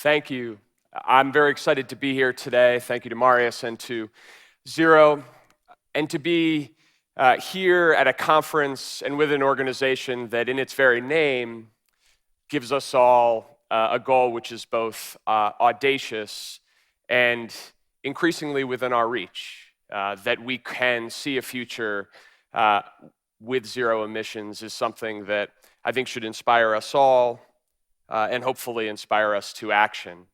Thank you. I'm very excited to be here today. Thank you to Marius and to Zero, and to be here at a conference and with an organization that in its very name gives us all a goal which is both audacious and increasingly within our reach. That we can see a future with zero emissions is something that I think should inspire us all and hopefully inspire us to action.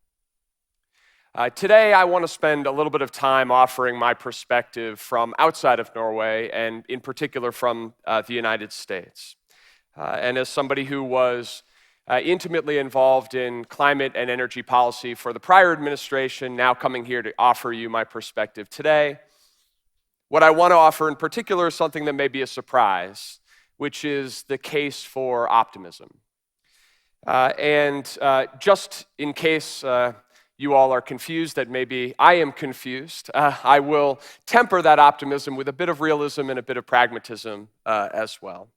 Today, I want to spend a little bit of time offering my perspective from outside of Norway, and in particular from the United States. And as somebody who was intimately involved in climate and energy policy for the prior administration, now coming here to offer you my perspective today, what I want to offer in particular is something that may be a surprise, which is the case for optimism. Just in case you all are confused that maybe I am confused, I will temper that optimism with a bit of realism and a bit of pragmatism as well.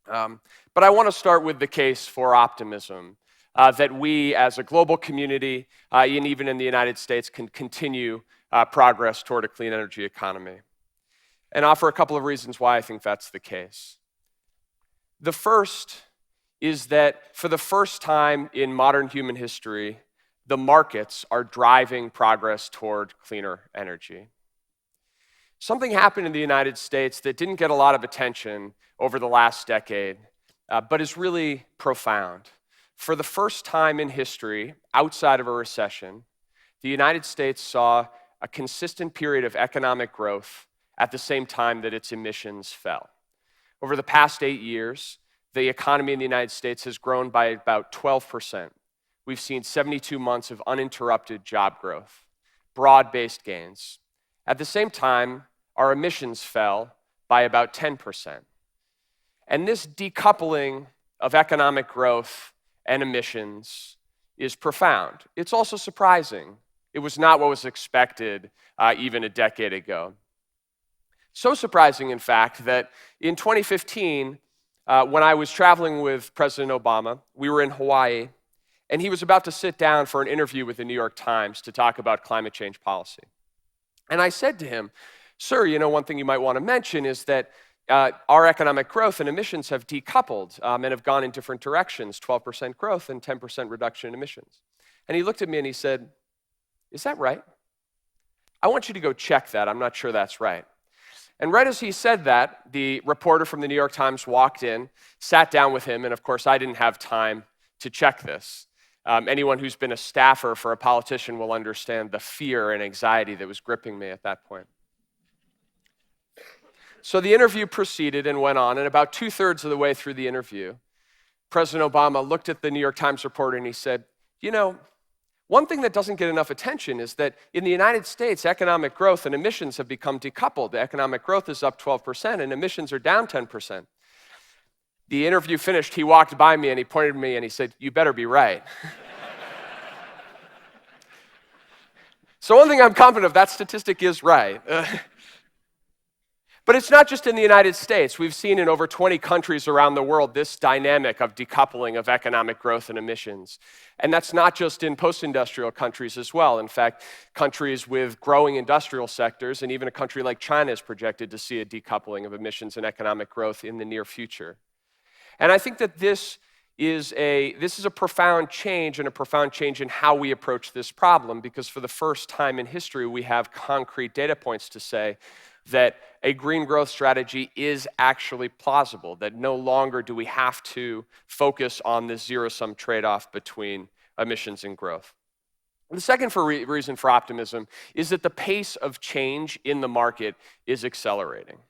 But I want to start with the case for optimism, that we as a global community, and even in the United States, can continue progress toward a clean energy economy, and offer a couple of reasons why I think that's the case. The first is that for the first time in modern human history, the markets are driving progress toward cleaner energy. Something happened in the United States that didn't get a lot of attention over the last decade, but is really profound. For the first time in history, outside of a recession, the United States saw a consistent period of economic growth at the same time that its emissions fell. Over the past 8 years, the economy in the United States has grown by about 12%. We've seen 72 months of uninterrupted job growth, broad-based gains. At the same time, our emissions fell by about 10%. And this decoupling of economic growth and emissions is profound. It's also surprising. It was not what was expected even a decade ago. So surprising, in fact, that in 2015, when I was traveling with President Obama, we were in Hawaii, and he was about to sit down for an interview with the New York Times to talk about climate change policy. And I said to him, "Sir, one thing you might want to mention is that our economic growth and emissions have decoupled and have gone in different directions, 12% growth and 10% reduction in emissions." And he looked at me and he said, "Is that right? I want you to go check that. I'm not sure that's right." And right as he said that, the reporter from the New York Times walked in, sat down with him, and of course I didn't have time to check this. Anyone who's been a staffer for a politician will understand the fear and anxiety that was gripping me at that point. So the interview proceeded and went on, and about 2/3 of the way through the interview, President Obama looked at the New York Times reporter and he said, "One thing that doesn't get enough attention is that in the United States, economic growth and emissions have become decoupled. The economic growth is up 12% and emissions are down 10%. The interview finished, he walked by me and he pointed at me and he said, "You better be right." So one thing I'm confident of, that statistic is right. But it's not just in the United States. We've seen in over 20 countries around the world this dynamic of decoupling of economic growth and emissions. And that's not just in post-industrial countries as well. In fact, countries with growing industrial sectors, and even a country like China is projected to see a decoupling of emissions and economic growth in the near future. And I think that this is a profound change, and a profound change in how we approach this problem, because for the first time in history, we have concrete data points to say that a green growth strategy is actually plausible, that no longer do we have to focus on this zero-sum trade-off between emissions and growth. The second reason for optimism is that the pace of change in the market is accelerating.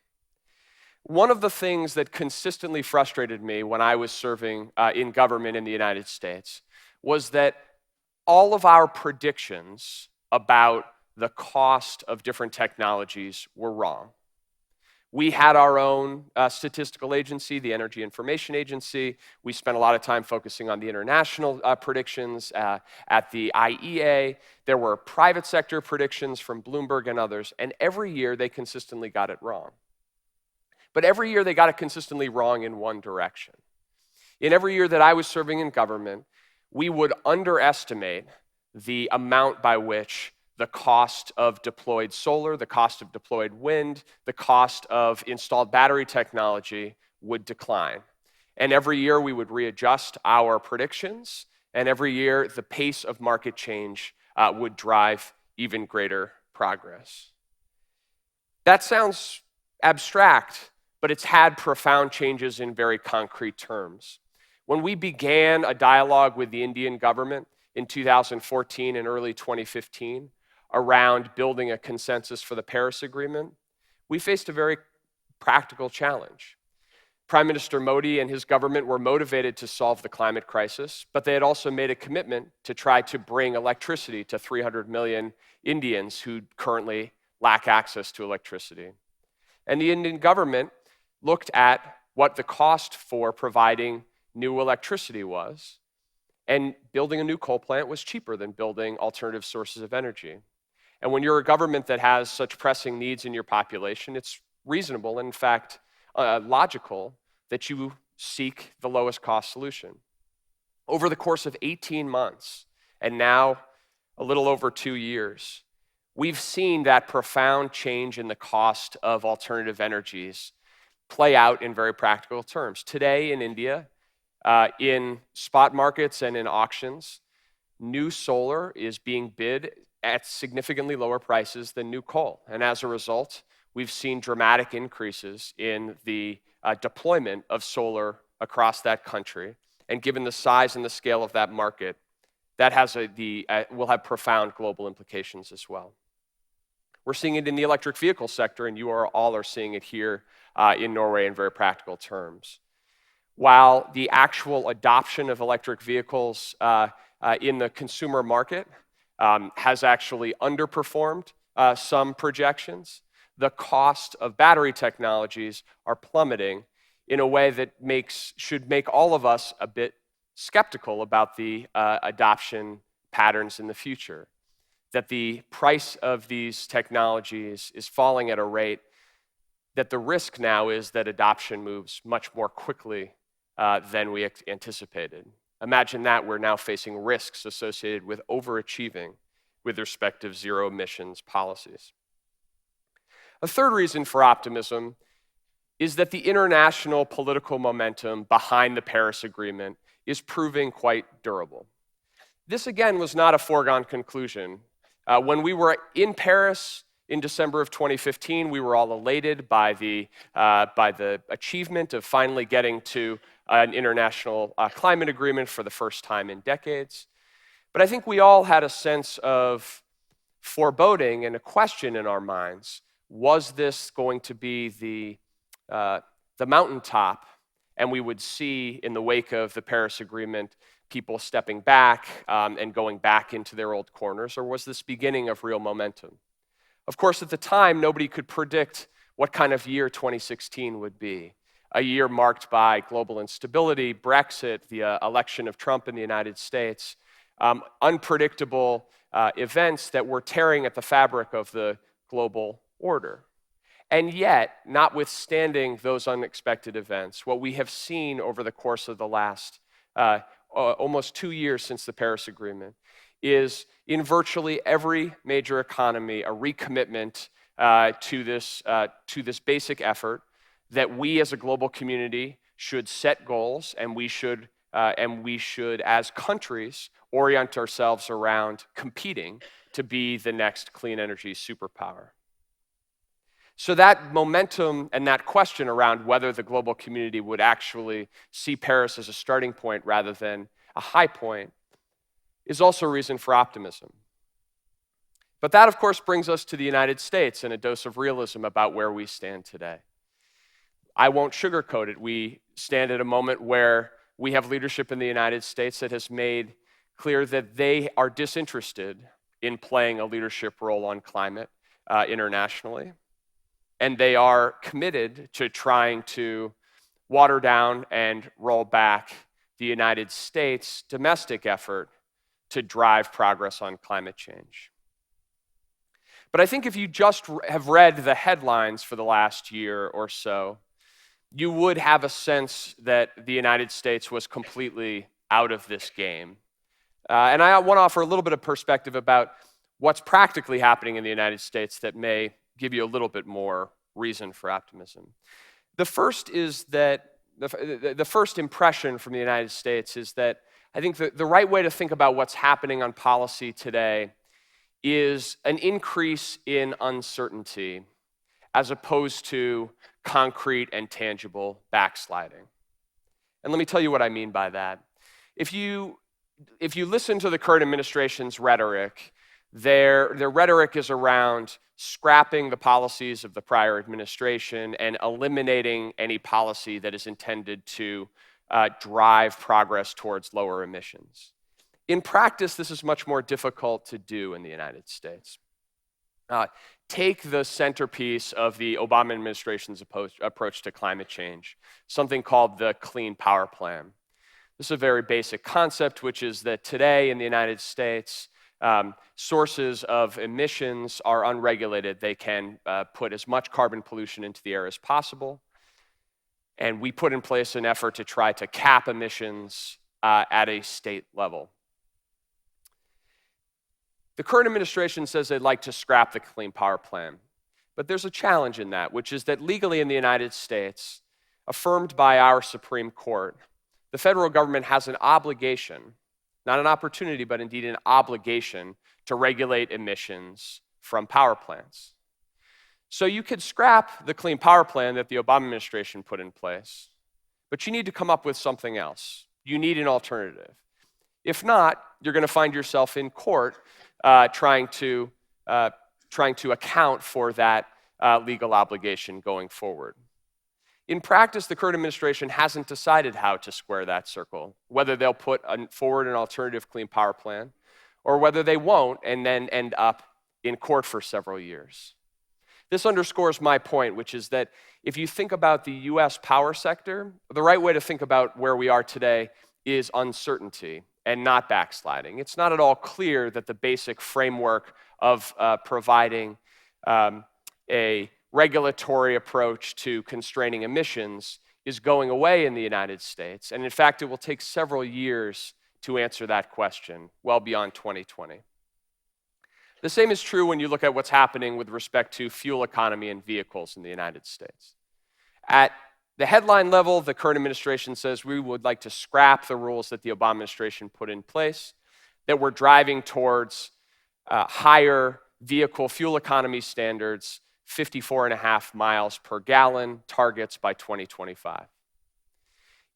One of the things that consistently frustrated me when I was serving in government in the United States was that all of our predictions about the cost of different technologies were wrong. We had our own statistical agency, the Energy Information Agency. We spent a lot of time focusing on the international predictions at the IEA. There were private sector predictions from Bloomberg and others, and every year they consistently got it wrong. But every year they got it consistently wrong in one direction. In every year that I was serving in government, we would underestimate the amount by which the cost of deployed solar, the cost of deployed wind, the cost of installed battery technology would decline. And every year we would readjust our predictions, and every year the pace of market change would drive even greater progress. That sounds abstract, but it's had profound changes in very concrete terms. When we began a dialogue with the Indian government in 2014 and early 2015 around building a consensus for the Paris Agreement, we faced a very practical challenge. Prime Minister Modi and his government were motivated to solve the climate crisis, but they had also made a commitment to try to bring electricity to 300 million Indians who currently lack access to electricity. And the Indian government looked at what the cost for providing new electricity was, and building a new coal plant was cheaper than building alternative sources of energy. And when you're a government that has such pressing needs in your population, it's reasonable, and in fact, logical that you seek the lowest cost solution. Over the course of 18 months, and now a little over 2 years, we've seen that profound change in the cost of alternative energies play out in very practical terms. Today in India, in spot markets and in auctions, new solar is being bid at significantly lower prices than new coal. And as a result, we've seen dramatic increases in the deployment of solar across that country. And given the size and the scale of that market, that will have profound global implications as well. We're seeing it in the electric vehicle sector, and you all are seeing it here in Norway in very practical terms. While the actual adoption of electric vehicles in the consumer market has actually underperformed some projections, the cost of battery technologies are plummeting in a way that should make all of us a bit skeptical about the adoption patterns in the future. That the price of these technologies is falling at a rate that the risk now is that adoption moves much more quickly than we anticipated. Imagine that we're now facing risks associated with overachieving with respective zero emissions policies. A third reason for optimism is that the international political momentum behind the Paris Agreement is proving quite durable. This, again, was not a foregone conclusion. When we were in Paris in December of 2015, we were all elated by the achievement of finally getting to an international climate agreement for the first time in decades. But I think we all had a sense of foreboding and a question in our minds. Was this going to be the mountaintop, and we would see in the wake of the Paris Agreement people stepping back and going back into their old corners, or was this beginning of real momentum? Of course, at the time, nobody could predict what kind of year 2016 would be. A year marked by global instability, Brexit, the election of Trump in the United States, unpredictable events that were tearing at the fabric of the global order. And yet, notwithstanding those unexpected events, what we have seen over the course of the last almost 2 years since the Paris Agreement is in virtually every major economy a recommitment to this basic effort that we as a global community should set goals, and we should, as countries, orient ourselves around competing to be the next clean energy superpower. So that momentum and that question around whether the global community would actually see Paris as a starting point rather than a high point is also a reason for optimism. But that, of course, brings us to the United States and a dose of realism about where we stand today. I won't sugarcoat it. We stand at a moment where we have leadership in the United States that has made clear that they are disinterested in playing a leadership role on climate internationally. And they are committed to trying to water down and roll back the United States' domestic effort to drive progress on climate change. But I think if you just have read the headlines for the last year or so, you would have a sense that the United States was completely out of this game. And I want to offer a little bit of perspective about what's practically happening in the United States that may give you a little bit more reason for optimism. The first is that the first impression from the United States is that I think the right way to think about what's happening on policy today is an increase in uncertainty as opposed to concrete and tangible backsliding. And let me tell you what I mean by that. If you listen to the current administration's rhetoric, their rhetoric is around scrapping the policies of the prior administration and eliminating any policy that is intended to drive progress towards lower emissions. In practice, this is much more difficult to do in the United States. Take the centerpiece of the Obama administration's approach to climate change, something called the Clean Power Plan. This is a very basic concept, which is that today in the United States, sources of emissions are unregulated. They can put as much carbon pollution into the air as possible. And we put in place an effort to try to cap emissions at a state level. The current administration says they'd like to scrap the Clean Power Plan. But there's a challenge in that, which is that legally in the United States, affirmed by our Supreme Court, the federal government has an obligation, not an opportunity, but indeed an obligation to regulate emissions from power plants. So you could scrap the Clean Power Plan that the Obama administration put in place, but you need to come up with something else. You need an alternative. If not, you're going to find yourself in court trying to account for that legal obligation going forward. In practice, the current administration hasn't decided how to square that circle, whether they'll put forward an alternative Clean Power Plan or whether they won't and then end up in court for several years. This underscores my point, which is that if you think about the US power sector, the right way to think about where we are today is uncertainty and not backsliding. It's not at all clear that the basic framework of providing a regulatory approach to constraining emissions is going away in the United States. And in fact, it will take several years to answer that question, well beyond 2020. The same is true when you look at what's happening with respect to fuel economy and vehicles in the United States. At the headline level, the current administration says we would like to scrap the rules that the Obama administration put in place, that we're driving towards higher vehicle fuel economy standards, 54.5 miles per gallon targets by 2025.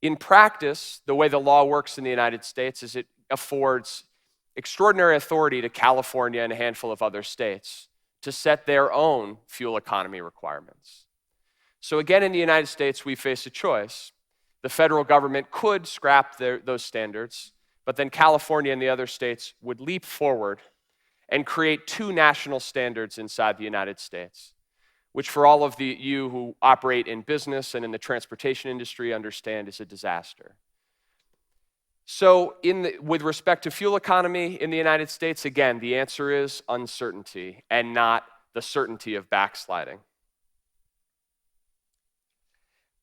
In practice, the way the law works in the United States is it affords extraordinary authority to California and a handful of other states to set their own fuel economy requirements. So again, in the United States, we face a choice. The federal government could scrap those standards, but then California and the other states would leap forward and create two national standards inside the United States, which for all of you who operate in business and in the transportation industry understand is a disaster. So with respect to fuel economy in the United States, again, the answer is uncertainty and not the certainty of backsliding.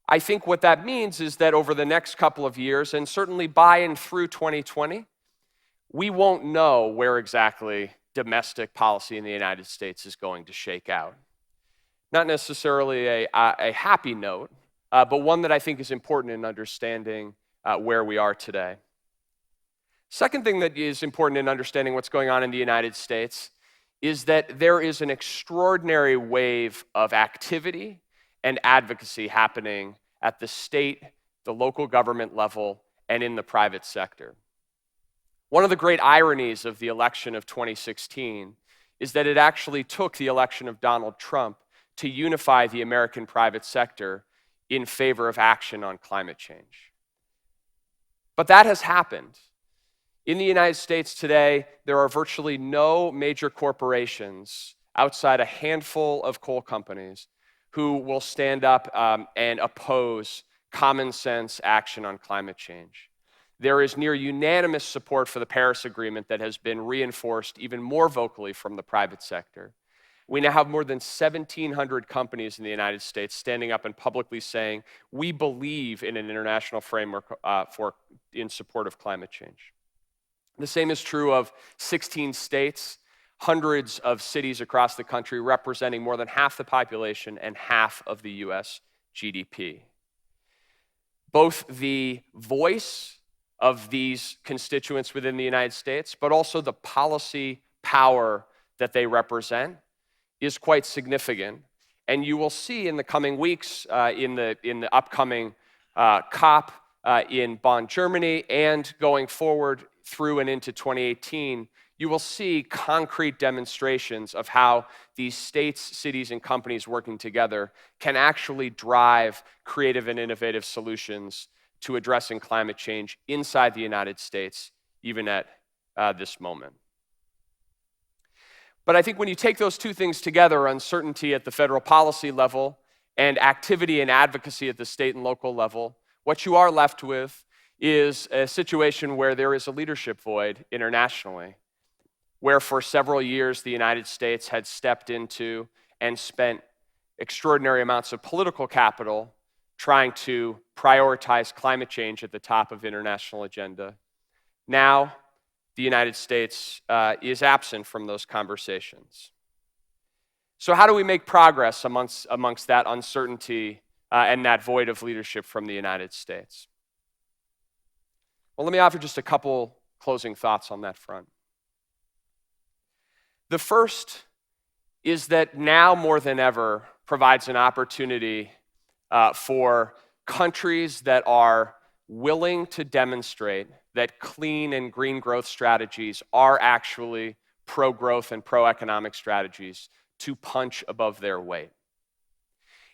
I think what that means is that over the next couple of years, and certainly by and through 2020, we won't know where exactly domestic policy in the United States is going to shake out. Not necessarily a happy note, but one that I think is important in understanding where we are today. Second thing that is important in understanding what's going on in the United States is that there is an extraordinary wave of activity and advocacy happening at the state, the local government level, and in the private sector. One of the great ironies of the election of 2016 is that it actually took the election of Donald Trump to unify the American private sector in favor of action on climate change. But that has happened. In the United States today, there are virtually no major corporations outside a handful of coal companies who will stand up and oppose common sense action on climate change. There is near unanimous support for the Paris Agreement that has been reinforced even more vocally from the private sector. We now have more than 1,700 companies in the United States standing up and publicly saying, we believe in an international framework in support of climate change. The same is true of 16 states, hundreds of cities across the country representing more than half the population and half of the US GDP. Both the voice of these constituents within the United States, but also the policy power that they represent is quite significant. And you will see in the coming weeks, in the upcoming COP in Bonn, Germany, and going forward through and into 2018, you will see concrete demonstrations of how these states, cities, and companies working together can actually drive creative and innovative solutions to addressing climate change inside the United States, even at this moment. But I think when you take those two things together, uncertainty at the federal policy level and activity and advocacy at the state and local level, what you are left with is a situation where there is a leadership void internationally, where for several years the United States had stepped into and spent extraordinary amounts of political capital trying to prioritize climate change at the top of international agenda. Now, the United States is absent from those conversations. So how do we make progress amongst that uncertainty and that void of leadership from the United States? Well, let me offer just a couple closing thoughts on that front. The first is that now more than ever provides an opportunity for countries that are willing to demonstrate that clean and green growth strategies are actually pro-growth and pro-economic strategies to punch above their weight.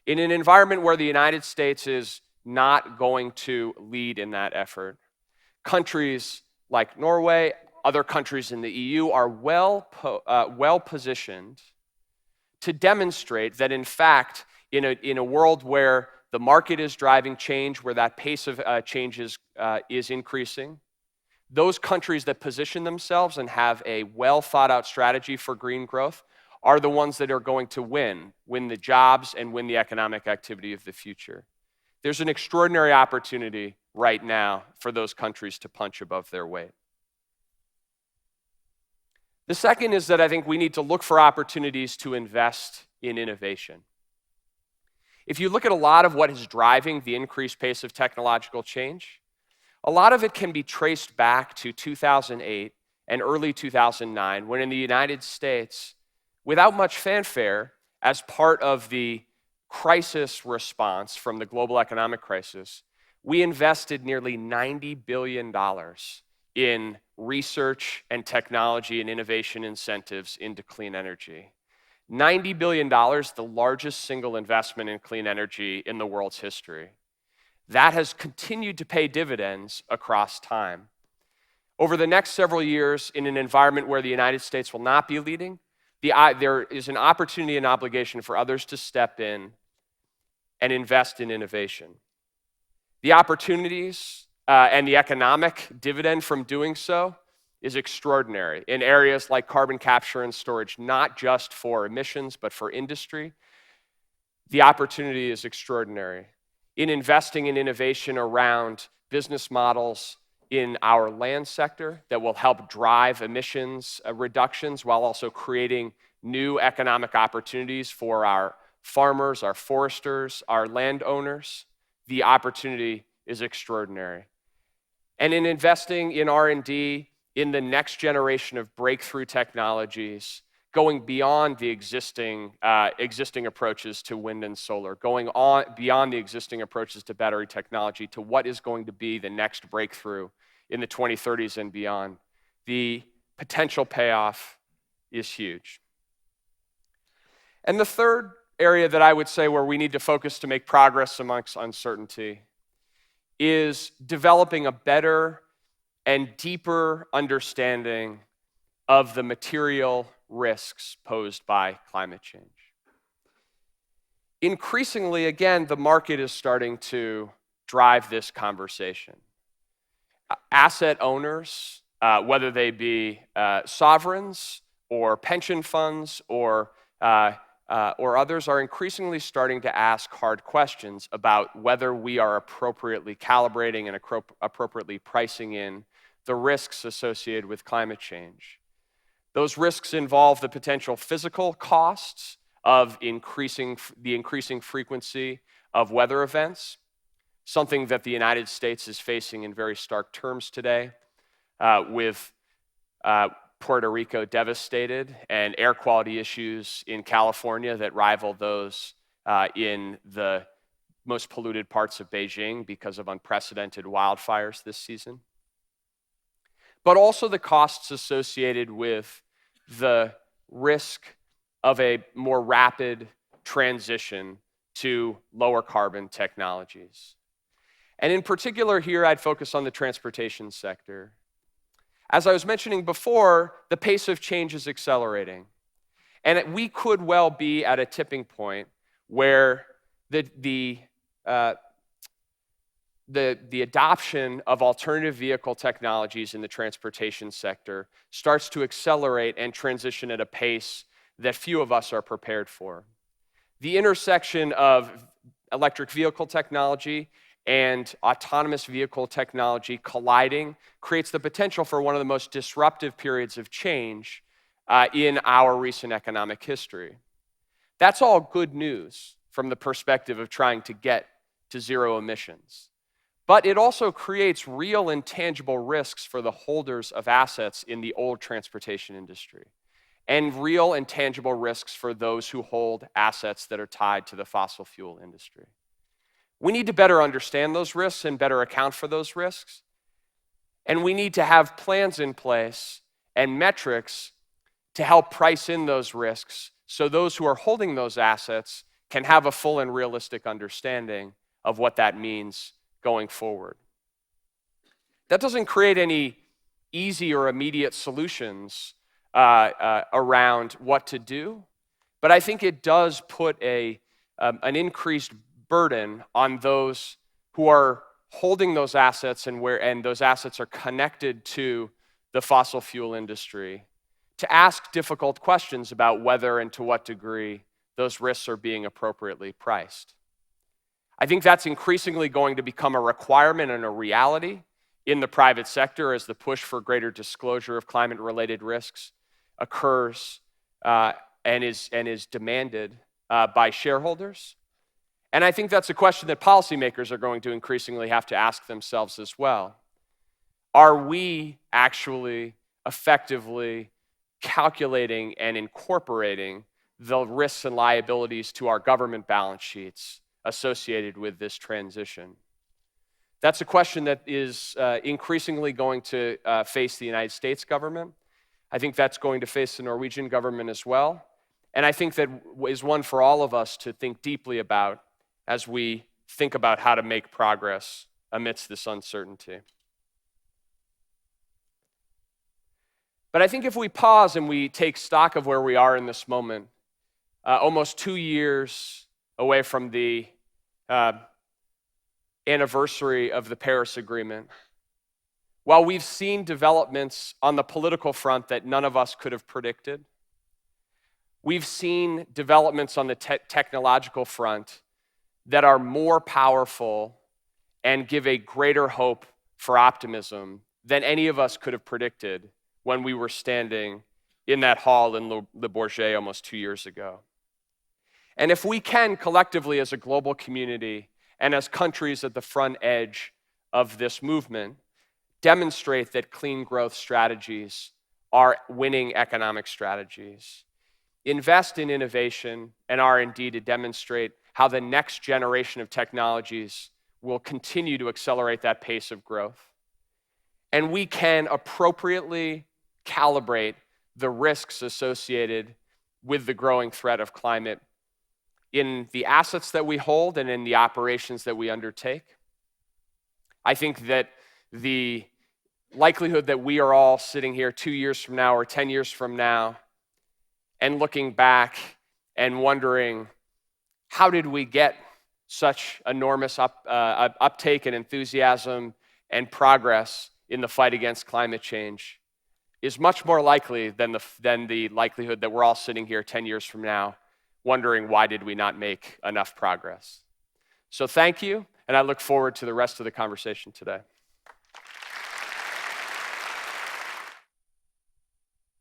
In an environment where the United States is not going to lead in that effort, countries like Norway, other countries in the EU are well positioned to demonstrate that, in fact, in a world where the market is driving change, where that pace of change is increasing, those countries that position themselves and have a well thought out strategy for green growth are the ones that are going to win the jobs and win the economic activity of the future. There's an extraordinary opportunity right now for those countries to punch above their weight. The second is that I think we need to look for opportunities to invest in innovation. If you look at a lot of what is driving the increased pace of technological change, a lot of it can be traced back to 2008 and early 2009, when in the United States, without much fanfare, as part of the crisis response from the global economic crisis, we invested nearly $90 billion in research and technology and innovation incentives into clean energy. $90 billion, the largest single investment in clean energy in the world's history. That has continued to pay dividends across time. Over the next several years, in an environment where the United States will not be leading, there is an opportunity and obligation for others to step in and invest in innovation. The opportunities and the economic dividend from doing so is extraordinary in areas like carbon capture and storage, not just for emissions, but for industry. The opportunity is extraordinary. In investing in innovation around business models in our land sector that will help drive emissions reductions while also creating new economic opportunities for our farmers, our foresters, our landowners, the opportunity is extraordinary. And in investing in R&D in the next generation of breakthrough technologies, going beyond the existing approaches to wind and solar, going on beyond the existing approaches to battery technology to what is going to be the next breakthrough in the 2030s and beyond. The potential payoff is huge. And the third area that I would say where we need to focus to make progress amongst uncertainty is developing a better and deeper understanding of the material risks posed by climate change. Increasingly, again, the market is starting to drive this conversation. Asset owners, whether they be sovereigns or pension funds or others, are increasingly starting to ask hard questions about whether we are appropriately calibrating and appropriately pricing in the risks associated with climate change. Those risks involve the potential physical costs of the increasing frequency of weather events, something that the United States is facing in very stark terms today, with Puerto Rico devastated and air quality issues in California that rival those in the most polluted parts of Beijing because of unprecedented wildfires this season. But also the costs associated with the risk of a more rapid transition to lower carbon technologies. And in particular here, I'd focus on the transportation sector. As I was mentioning before, the pace of change is accelerating. And we could well be at a tipping point where the adoption of alternative vehicle technologies in the transportation sector starts to accelerate and transition at a pace that few of us are prepared for. The intersection of electric vehicle technology and autonomous vehicle technology colliding creates the potential for one of the most disruptive periods of change in our recent economic history. That's all good news from the perspective of trying to get to zero emissions. But it also creates real and tangible risks for the holders of assets in the old transportation industry, and real and tangible risks for those who hold assets that are tied to the fossil fuel industry. We need to better understand those risks and better account for those risks. And we need to have plans in place and metrics to help price in those risks so those who are holding those assets can have a full and realistic understanding of what that means going forward. That doesn't create any easy or immediate solutions around what to do, but I think it does put an increased burden on those who are holding those assets and those assets are connected to the fossil fuel industry to ask difficult questions about whether and to what degree those risks are being appropriately priced. I think that's increasingly going to become a requirement and a reality in the private sector as the push for greater disclosure of climate-related risks occurs and is demanded by shareholders. And I think that's a question that policymakers are going to increasingly have to ask themselves as well. Are we actually effectively calculating and incorporating the risks and liabilities to our government balance sheets associated with this transition? That's a question that is increasingly going to face the United States government. I think that's going to face the Norwegian government as well. And I think that is one for all of us to think deeply about as we think about how to make progress amidst this uncertainty. But I think if we pause and we take stock of where we are in this moment, almost 2 years away from the anniversary of the Paris Agreement, while we've seen developments on the political front that none of us could have predicted, we've seen developments on the technological front that are more powerful and give a greater hope for optimism than any of us could have predicted when we were standing in that hall in Le Bourget almost 2 years ago. And if we can collectively as a global community and as countries at the front edge of this movement demonstrate that clean growth strategies are winning economic strategies, invest in innovation and R&D to demonstrate how the next generation of technologies will continue to accelerate that pace of growth, and we can appropriately calibrate the risks associated with the growing threat of climate in the assets that we hold and in the operations that we undertake, I think that the likelihood that we are all sitting here 2 years from now or 10 years from now and looking back and wondering, how did we get such enormous uptake and enthusiasm and progress in the fight against climate change, is much more likely than the likelihood that we're all sitting here 10 years from now wondering, why did we not make enough progress? So thank you, and I look forward to the rest of the conversation today.